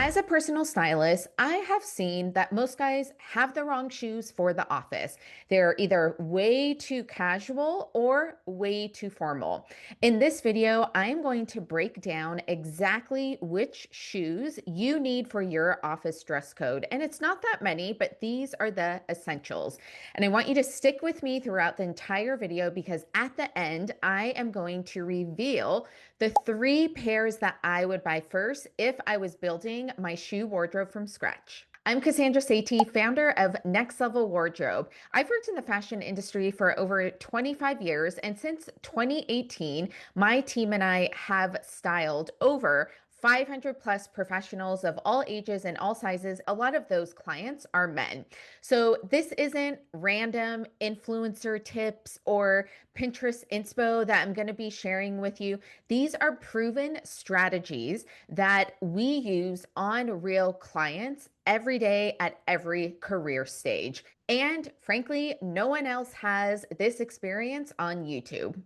As a personal stylist, I have seen that most guys have the wrong shoes for the office. They're either way too casual or way too formal. In this video, I'm going to break down exactly which shoes you need for your office dress code. And it's not that many, but these are the essentials. And I want you to stick with me throughout the entire video because at the end, I am going to reveal the three pairs that I would buy first if I was building my shoe wardrobe from scratch. I'm Cassandra Satie, founder of Next Level Wardrobe. I've worked in the fashion industry for over 25 years, and since 2018, my team and I have styled over 500 plus professionals of all ages and all sizes. A lot of those clients are men. So this isn't random influencer tips or Pinterest inspo that I'm going to be sharing with you. These are proven strategies that we use on real clients every day at every career stage. And frankly, no one else has this experience on YouTube.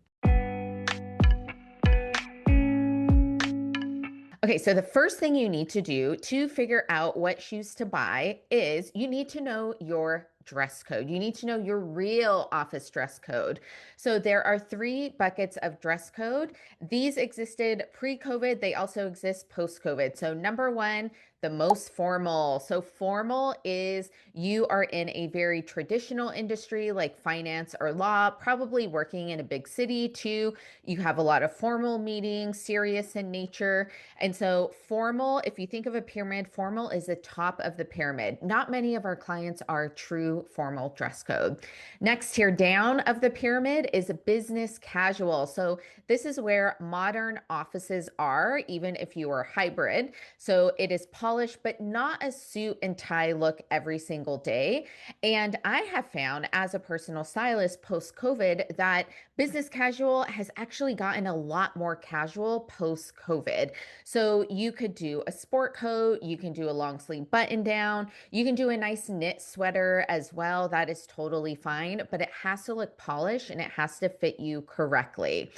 Okay, so the first thing you need to do to figure out what shoes to buy is you need to know your dress code. You need to know your real office dress code. So there are three buckets of dress code. These existed pre-COVID. They also exist post-COVID. So number one, the most formal. So formal is you are in a very traditional industry like finance or law, probably working in a big city too. You have a lot of formal meetings, serious in nature. And so formal, if you think of a pyramid, formal is the top of the pyramid. Not many of our clients are true formal dress code. Next tier down of the pyramid is a business casual. So this is where modern offices are, even if you are hybrid. So it is polished, but not a suit and tie look every single day. And I have found as a personal stylist post-COVID that business casual has actually gotten a lot more casual post-COVID. So you could do a sport coat, you can do a long sleeve button down, you can do a nice knit sweater as well. That is totally fine, but it has to look polished and it has to fit you correctly.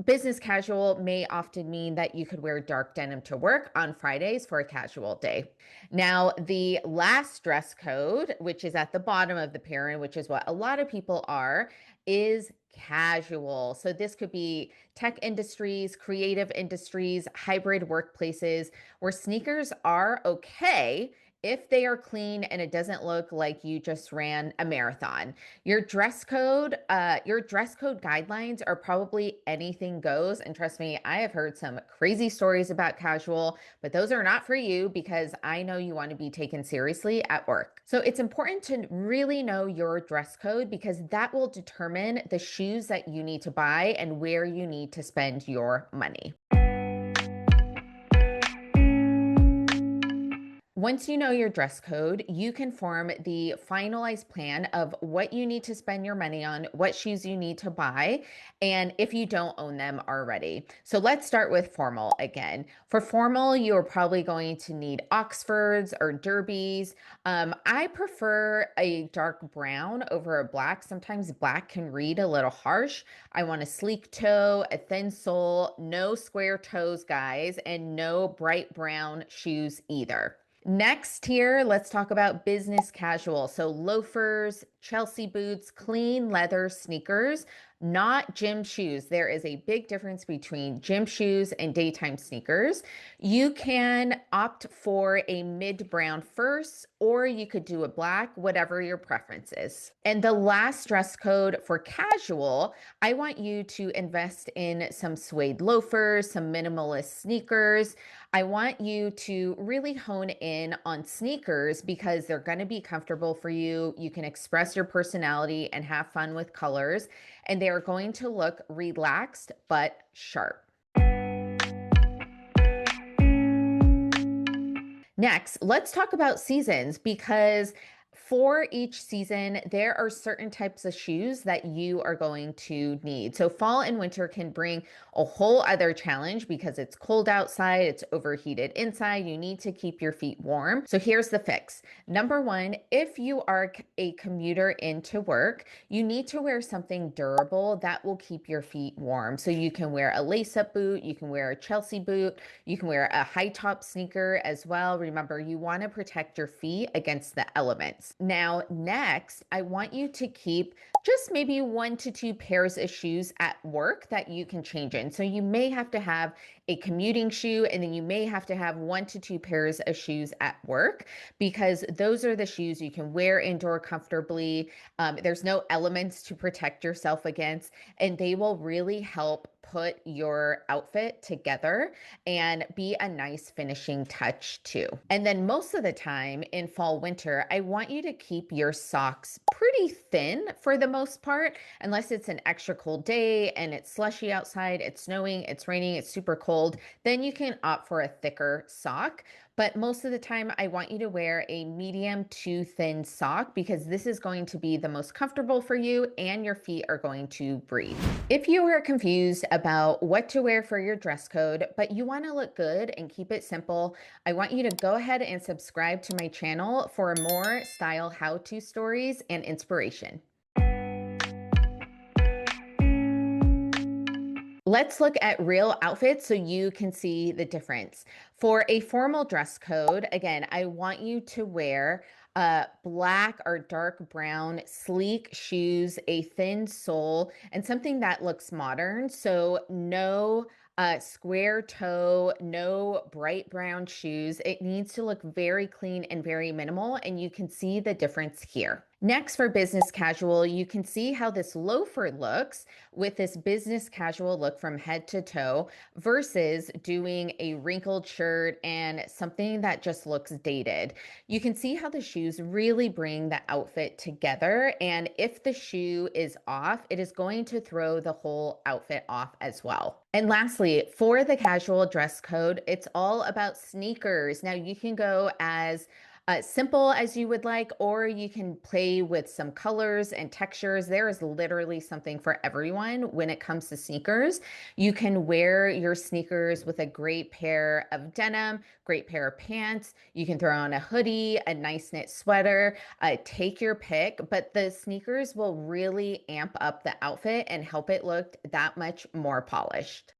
Business casual may often mean that you could wear dark denim to work on Fridays for a casual day. Now, the last dress code, which is at the bottom of the pyramid, which is what a lot of people are, is casual. So this could be tech industries, creative industries, hybrid workplaces where sneakers are okay if they are clean and it doesn't look like you just ran a marathon. Your dress code guidelines are probably anything goes. And trust me, I have heard some crazy stories about casual, but those are not for you because I know you want to be taken seriously at work. So it's important to really know your dress code because that will determine the shoes that you need to buy and where you need to spend your money. Once you know your dress code, you can form the finalized plan of what you need to spend your money on, what shoes you need to buy, and if you don't own them already. So let's start with formal again. For formal, you're probably going to need Oxfords or derbies. I prefer a dark brown over a black. Sometimes black can read a little harsh. I want a sleek toe, a thin sole, no square toes, guys, and no bright brown shoes either. Next here, let's talk about business casual. So loafers, Chelsea boots, clean leather sneakers, not gym shoes. There is a big difference between gym shoes and daytime sneakers. You can opt for a mid-brown first, or you could do a black, whatever your preference is. And the last dress code for casual, I want you to invest in some suede loafers, some minimalist sneakers. I want you to really hone in on sneakers because they're going to be comfortable for you. You can express your personality and have fun with colors, and they are going to look relaxed but sharp. Next, let's talk about seasons because For each season, there are certain types of shoes that you are going to need. So, fall and winter can bring a whole other challenge because it's cold outside, it's overheated inside. You need to keep your feet warm. So, here's the fix. Number one, if you are a commuter into work, you need to wear something durable that will keep your feet warm. So, you can wear a lace up boot, you can wear a Chelsea boot, you can wear a high top sneaker as well. Remember, you want to protect your feet against the elements. Now, next, I want you to keep just maybe 1 to 2 pairs of shoes at work that you can change in. So you may have to have a commuting shoe, and then you may have to have 1 to 2 pairs of shoes at work because those are the shoes you can wear indoor comfortably. There's no elements to protect yourself against, and they will really help put your outfit together and be a nice finishing touch too. And then most of the time in fall, winter, I want you to keep your socks pretty thin for the most part, unless it's an extra cold day and it's slushy outside, it's snowing, it's raining, it's super cold, then you can opt for a thicker sock. But most of the time, I want you to wear a medium to thin sock because this is going to be the most comfortable for you and your feet are going to breathe. If you are confused about what to wear for your dress code, but you want to look good and keep it simple, I want you to go ahead and subscribe to my channel for more style how-to stories and inspiration. Let's look at real outfits so you can see the difference. For a formal dress code, again, I want you to wear black or dark brown sleek shoes, a thin sole, and something that looks modern. So no square toe, no bright brown shoes. It needs to look very clean and very minimal, and you can see the difference here. Next, for business casual, you can see how this loafer looks with this business casual look from head to toe versus doing a wrinkled shirt and something that just looks dated. You can see how the shoes really bring the outfit together. And if the shoe is off, it is going to throw the whole outfit off as well. And lastly, for the casual dress code, it's all about sneakers. Now you can go as simple as you would like, or you can play with some colors and textures. There is literally something for everyone when it comes to sneakers. You can wear your sneakers with a great pair of denim, great pair of pants. You can throw on a hoodie, a nice knit sweater, take your pick, but the sneakers will really amp up the outfit and help it look that much more polished.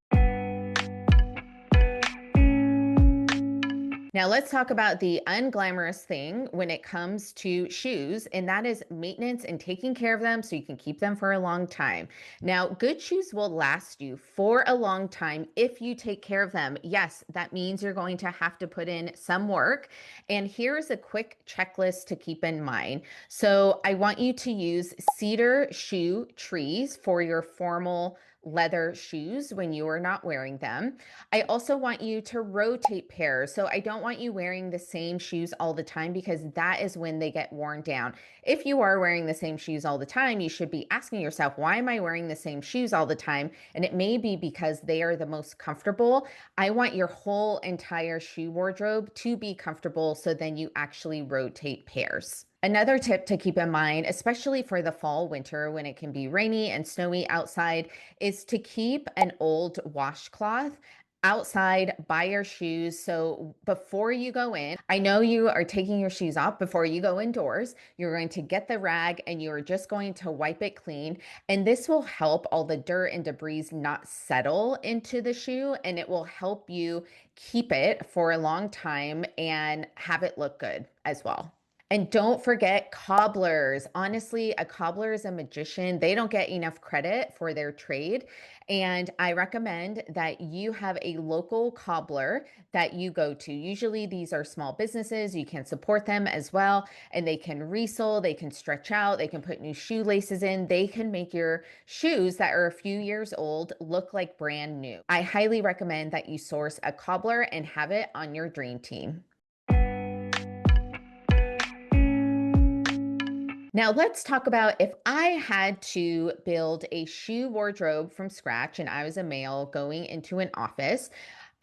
Now let's talk about the unglamorous thing when it comes to shoes, and that is maintenance and taking care of them so you can keep them for a long time. Now, good shoes will last you for a long time if you take care of them. Yes, that means you're going to have to put in some work. And here's a quick checklist to keep in mind. So I want you to use cedar shoe trees for your formal leather shoes when you are not wearing them. I also want you to rotate pairs. So I don't want you wearing the same shoes all the time because that is when they get worn down. If you are wearing the same shoes all the time, you should be asking yourself, why am I wearing the same shoes all the time? And it may be because they are the most comfortable. I want your whole entire shoe wardrobe to be comfortable so then you actually rotate pairs. Another tip to keep in mind, especially for the fall, winter, when it can be rainy and snowy outside, is to keep an old washcloth outside by your shoes. So before you go in, I know you are taking your shoes off before you go indoors. You're going to get the rag and you are just going to wipe it clean. And this will help all the dirt and debris not settle into the shoe, and it will help you keep it for a long time and have it look good as well. And don't forget cobblers. Honestly, a cobbler is a magician. They don't get enough credit for their trade. And I recommend that you have a local cobbler that you go to. Usually these are small businesses. You can support them as well. And they can resole, they can stretch out, they can put new shoelaces in. They can make your shoes that are a few years old look like brand new. I highly recommend that you source a cobbler and have it on your dream team. Now let's talk about if I had to build a shoe wardrobe from scratch and I was a male going into an office.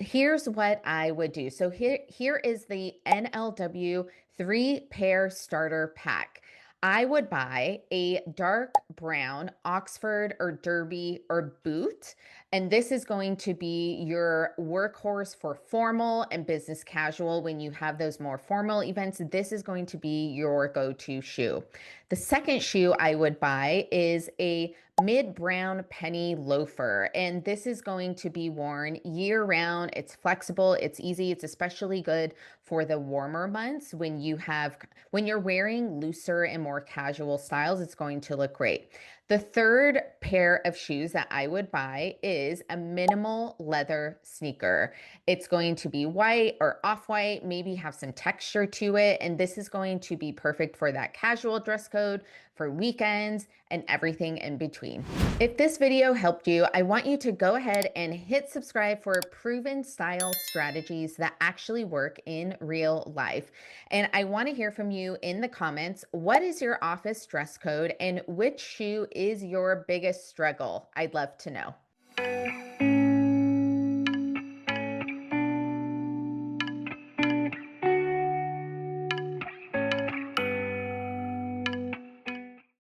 Here's what I would do. So here is the NLW 3-pair starter pack. I would buy a dark brown Oxford or Derby or boot, and this is going to be your workhorse for formal and business casual. When you have those more formal events, this is going to be your go-to shoe. The second shoe I would buy is a mid-brown penny loafer, and this is going to be worn year round. It's flexible, it's easy, it's especially good for the warmer months when you're wearing looser and more casual styles. It's going to look great. The third pair of shoes that I would buy is a minimal leather sneaker. It's going to be white or off-white, maybe have some texture to it, and this is going to be perfect for that casual dress code, for weekends, and everything in between. If this video helped you, I want you to go ahead and hit subscribe for proven style strategies that actually work in real life. And I want to hear from you in the comments. What is your office dress code and which shoe is your biggest struggle? I'd love to know.